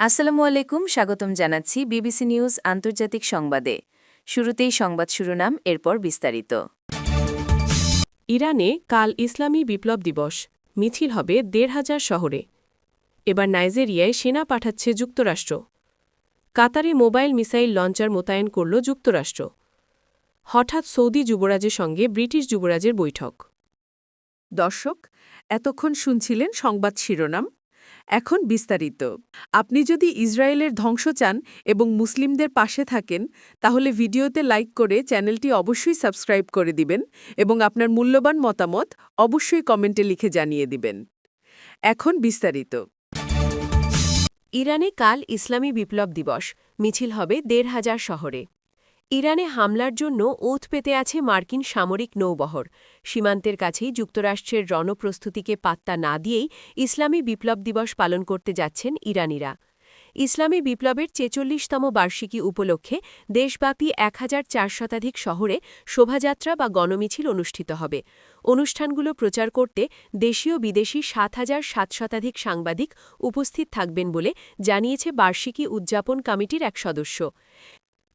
আসসালামু আলাইকুম, স্বাগতম জানাচ্ছি বিবিসি নিউজ আন্তর্জাতিক সংবাদে। শুরুতেই সংবাদ শিরোনাম, এরপর বিস্তারিত। ইরানে কাল ইসলামী বিপ্লব দিবস, মিছিল হবে ১,৫০০ শহরে। এবার নাইজেরিয়ায় সেনা পাঠাচ্ছে যুক্তরাষ্ট্র। কাতারে মোবাইল মিসাইল লঞ্চার মোতায়েন করল যুক্তরাষ্ট্র। হঠাৎ সৌদি যুবরাজের সঙ্গে ব্রিটিশ যুবরাজের বৈঠক। দর্শক, এতক্ষণ শুনছিলেন সংবাদ শিরোনাম। এখন বিস্তারিত। আপনি যদি ইসরায়েলের ধ্বংস চান এবং মুসলিমদের পাশে থাকেন, তাহলে ভিডিওতে লাইক করে চ্যানেলটি অবশ্যই সাবস্ক্রাইব করে দিবেন এবং আপনার মূল্যবান মতামত অবশ্যই কমেন্টে লিখে জানিয়ে দিবেন। এখন বিস্তারিত। ইরানে কাল ইসলামী বিপ্লব দিবস, মিছিল হবে ১,৫০০ শহরে। ইরানে হামলার জন্য ওঁত পেতে আছে মার্কিন সামরিক নৌবহর। সীমান্তের কাছেই যুক্তরাষ্ট্রের রণপ্রস্তুতিকে পাত্তা না দিয়েই ইসলামী বিপ্লব দিবস পালন করতে যাচ্ছেন ইরানিরা। ইসলামী বিপ্লবের ৪৬তম বার্ষিকী উপলক্ষে দেশব্যাপী ১,৪০০ শতাধিক শহরে শোভাযাত্রা বা গণমিছিল অনুষ্ঠিত হবে। অনুষ্ঠানগুলো প্রচার করতে দেশীয় বিদেশি ৭,৭০০ শতাধিক সাংবাদিক উপস্থিত থাকবেন বলে জানিয়েছে বার্ষিকী উদযাপন কমিটির এক সদস্য।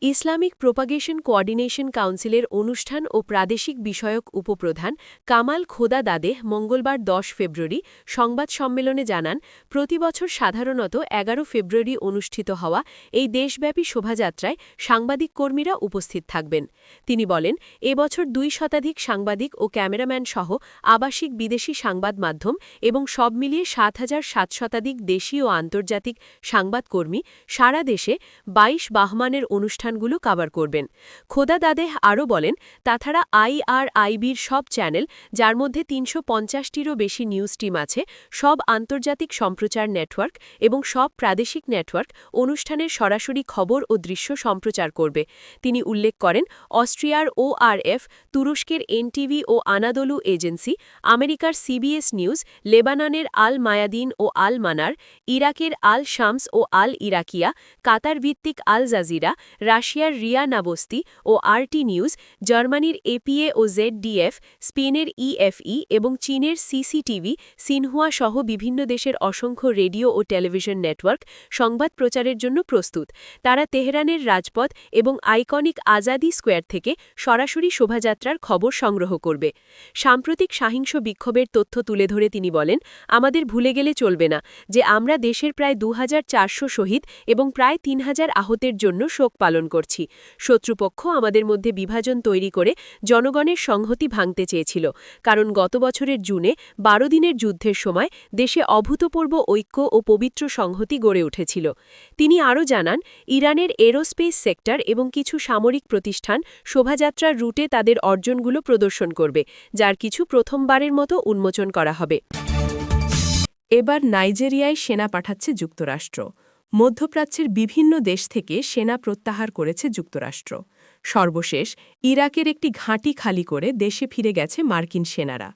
ইসলামিক প্রোপাগেশন কোঅর্ডিনেশন কাউন্সিলের অনুষ্ঠান ও প্রাদেশিক বিষয়ক উপপ্রধান কামাল খোদা দাদেহ মঙ্গলবার ১০ ফেব্রুয়ারি সংবাদ সম্মেলনে জানান, প্রতিবছর সাধারণত ১১ ফেব্রুয়ারি অনুষ্ঠিত হওয়া এই দেশব্যাপী শোভাযাত্রায় সাংবাদিক কর্মীরা উপস্থিত থাকবেন। তিনি বলেন, এবছর ২ শতাধিক সাংবাদিক ও ক্যামেরাম্যান সহ আবাসিক বিদেশি সংবাদ মাধ্যম এবং সব মিলিয়ে ৭,৭০০ শতাধিক দেশীয় ও আন্তর্জাতিক সংবাদকর্মী সারা দেশে ২২ বাহমানের অনুষ্ঠানগুলো কভার করবেন। খোদা দাদেহ আরও বলেন, তাছাড়া IRIBর সব চ্যানেল, যার মধ্যে ৩৫০টিরও বেশি নিউজ টিম আছে, সব আন্তর্জাতিক সম্প্রচার নেটওয়ার্ক এবং সব প্রাদেশিক নেটওয়ার্ক অনুষ্ঠানের সরাসরি খবর ও দৃশ্য সম্প্রচার করবে। তিনি উল্লেখ করেন, অস্ট্রিয়ার ORF, তুরস্কের NTV ও আনাদোলু এজেন্সি, আমেরিকার CBS নিউজ, লেবাননের আল মায়াদিন ও আল মানার, ইরাকের আল শামস ও আল ইরাকিয়া, কাতার ভিত্তিক আল জাজিরা, রাশিয়ার রিয়া নাবোস্তি ও RT নিউজ, জার্মানির APA ও ZDF, স্পেনের EFE এবং চীনের CCTV, সিনহুয়া সহ বিভিন্ন দেশের অসংখ্য রেডিও ও টেলিভিশন নেটওয়ার্ক সংবাদ প্রচারের জন্য প্রস্তুত। তারা তেহরানের রাজপথ এবং আইকনিক আজাদি স্কোয়ার থেকে সরাসরি শোভাযাত্রার খবর সংগ্রহ করবে। সাম্প্রতিক সহিংস বিক্ষোভের তথ্য তুলে ধরে তিনি বলেন, আমাদের ভুলে গেলে চলবে না যে আমরা দেশের প্রায় ২,৪০০ শহীদ এবং প্রায় ৩,০০০ আহতের জন্য শোক পালন করছি। শত্রুপক্ষ আমাদের মধ্যে বিভাজন তৈরি করে জনগণের সংহতি ভাঙতে চেয়েছিল, কারণ গত বছরের জুনে ১২ দিনের যুদ্ধের সময় দেশে অভূতপূর্ব ঐক্য ও পবিত্র সংহতি গড়ে উঠেছিল। তিনি আরও জানান, ইরানের এরোস্পেস সেক্টর এবং কিছু সামরিক প্রতিষ্ঠান শোভাযাত্রার রুটে তাদের অর্জনগুলো প্রদর্শন করবে, যার কিছু প্রথমবারের মতো উন্মোচন করা হবে। এবার নাইজেরিয়ায় সেনা পাঠাচ্ছে যুক্তরাষ্ট্র। মধ্যপ্রাচ্যের বিভিন্ন দেশ থেকে সেনা প্রত্যাহার করেছে যুক্তরাষ্ট্র। সর্বশেষ ইরাকের একটি ঘাঁটি খালি করে দেশে ফিরে গেছে মার্কিন সেনারা।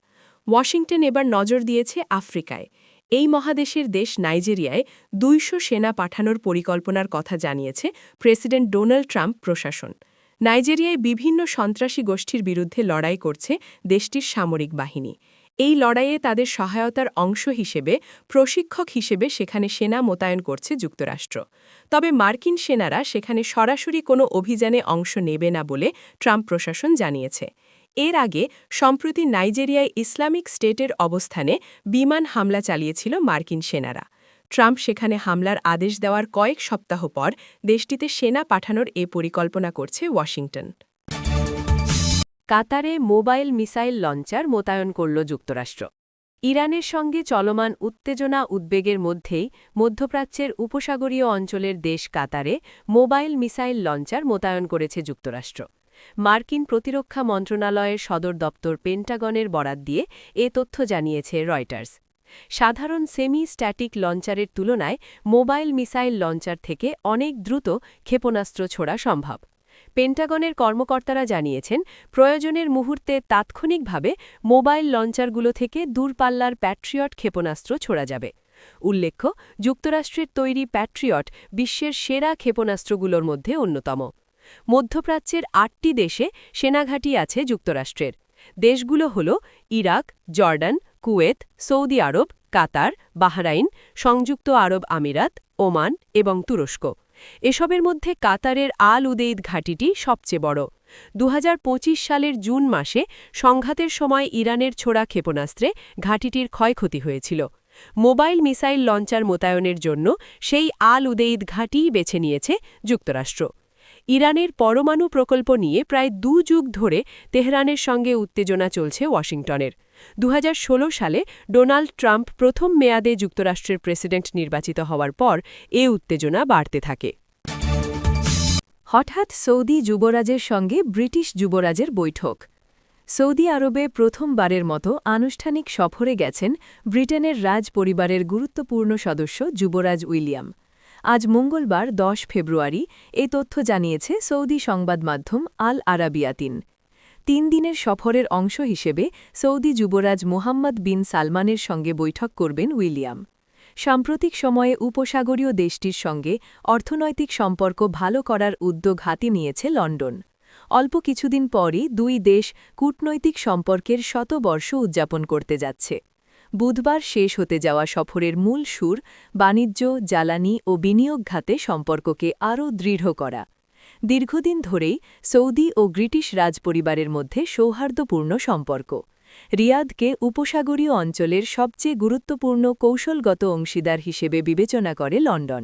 ওয়াশিংটন এবার নজর দিয়েছে আফ্রিকায়। এই মহাদেশের দেশ নাইজেরিয়ায় ২০০ সেনা পাঠানোর পরিকল্পনার কথা জানিয়েছে প্রেসিডেন্ট ডোনাল্ড ট্রাম্প প্রশাসন। নাইজেরিয়ায় বিভিন্ন সন্ত্রাসী গোষ্ঠীর বিরুদ্ধে লড়াই করছে দেশটির সামরিক বাহিনী। এই লড়াইয়ে তাদের সহায়তার অংশ হিসেবে প্রশিক্ষক হিসেবে সেখানে সেনা মোতায়েন করছে যুক্তরাষ্ট্র। তবে মার্কিন সেনারা সেখানে সরাসরি কোনো অভিযানে অংশ নেবে না বলে ট্রাম্প প্রশাসন জানিয়েছে। এর আগে সম্প্রতি নাইজেরিয়ায় ইসলামিক স্টেটের অবস্থানে বিমান হামলা চালিয়েছিল মার্কিন সেনারা। ট্রাম্প সেখানে হামলার আদেশ দেওয়ার কয়েক সপ্তাহ পর দেশটিতে সেনা পাঠানোর পরিকল্পনা করছে ওয়াশিংটন। কাতারে মোবাইল মিসাইল লঞ্চার মোতায়েন করল যুক্তরাষ্ট্র। ইরানের সঙ্গে চলমান উত্তেজনা উদ্বেগের মধ্যেই মধ্যপ্রাচ্যের উপসাগরীয় অঞ্চলের দেশ কাতারে মোবাইল মিসাইল লঞ্চার মোতায়েন করেছে যুক্তরাষ্ট্র। মার্কিন প্রতিরক্ষা মন্ত্রণালয়ের সদর দপ্তর পেন্টাগনের বরাত দিয়ে তথ্য জানিয়েছে রয়টার্স। সাধারণ সেমি স্ট্যাটিক লঞ্চারের তুলনায় মোবাইল মিসাইল লঞ্চার থেকে অনেক দ্রুত ক্ষেপণাস্ত্র ছোড়া সম্ভব। পেন্টাগনের কর্মকর্তারা জানিয়েছেন, প্রয়োজনের মুহূর্তে তাৎক্ষণিকভাবে মোবাইল লঞ্চারগুলো থেকে দূরপাল্লার প্যাট্রিয়ট ক্ষেপণাস্ত্র ছোড়া যাবে। উল্লেখ্য, যুক্তরাষ্ট্রের তৈরি প্যাট্রিয়ট বিশ্বের সেরা ক্ষেপণাস্ত্রগুলোর মধ্যে অন্যতম। মধ্যপ্রাচ্যের ৮টি দেশে সেনাঘাঁটি আছে যুক্তরাষ্ট্রের। দেশগুলো হল ইরাক, জর্ডান, কুয়েত, সৌদি আরব, কাতার, বাহরাইন, সংযুক্ত আরব আমিরাত, ওমান এবং তুরস্ক। এসবের মধ্যে কাতারের আল উদেইদ ঘাঁটিটি সবচেয়ে বড়। 2025 সালের জুন মাসে সংঘাতের সময় ইরানের ছোড়া ক্ষেপণাস্ত্রে ঘাঁটিটির ক্ষয়ক্ষতি হয়েছিল। মোবাইল মিসাইল লঞ্চার মোতায়েনের জন্য সেই আল উদেইদ ঘাঁটিই বেছে নিয়েছে যুক্তরাষ্ট্র। ইরানের পরমাণু প্রকল্প নিয়ে প্রায় 2 যুগ ধরে তেহরানের সঙ্গে উত্তেজনা চলছে ওয়াশিংটনের। 2016 সালে ডোনাল্ড ট্রাম্প প্রথম মেয়াদে যুক্তরাষ্ট্রের প্রেসিডেন্ট নির্বাচিত হওয়ার পর এ উত্তেজনা বাড়তে থাকে। হঠাৎ সৌদি যুবরাজের সঙ্গে ব্রিটিশ যুবরাজের বৈঠক। সৌদি আরবে প্রথমবারের মতো আনুষ্ঠানিক সফরে গেছেন ব্রিটেনের রাজ পরিবারের গুরুত্বপূর্ণ সদস্য যুবরাজ উইলিয়াম। আজ মঙ্গলবার 10 ফেব্রুয়ারি এ তথ্য জানিয়েছে সৌদি সংবাদ মাধ্যম আল আরাবিয়া 3 দিনের সফরের অংশ হিসেবে সৌদি যুবরাজ মোহাম্মদ বিন সালমানের সঙ্গে বৈঠক করবেন উইলিয়াম। সাম্প্রতিক সময়ে উপসাগরীয় দেশটির সঙ্গে অর্থনৈতিক সম্পর্ক ভালো করার উদ্যোগ হাতে নিয়েছে লন্ডন। অল্প কিছুদিন পরই 2 দেশ কূটনৈতিক সম্পর্কের শতবর্ষ উদযাপন করতে যাচ্ছে। বুধবার শেষ হতে যাওয়া সফরের মূল সুর বাণিজ্য, জ্বালানি ও বিনিয়োগ খাতে সম্পর্ককে আরও দৃঢ় করা। দীর্ঘদিন ধরেই সৌদি ও ব্রিটিশ রাজপরিবারের মধ্যে সৌহার্দ্যপূর্ণ সম্পর্ক। রিয়াদকে উপসাগরীয় অঞ্চলের সবচেয়ে গুরুত্বপূর্ণ কৌশলগত অংশীদার হিসেবে বিবেচনা করে লন্ডন।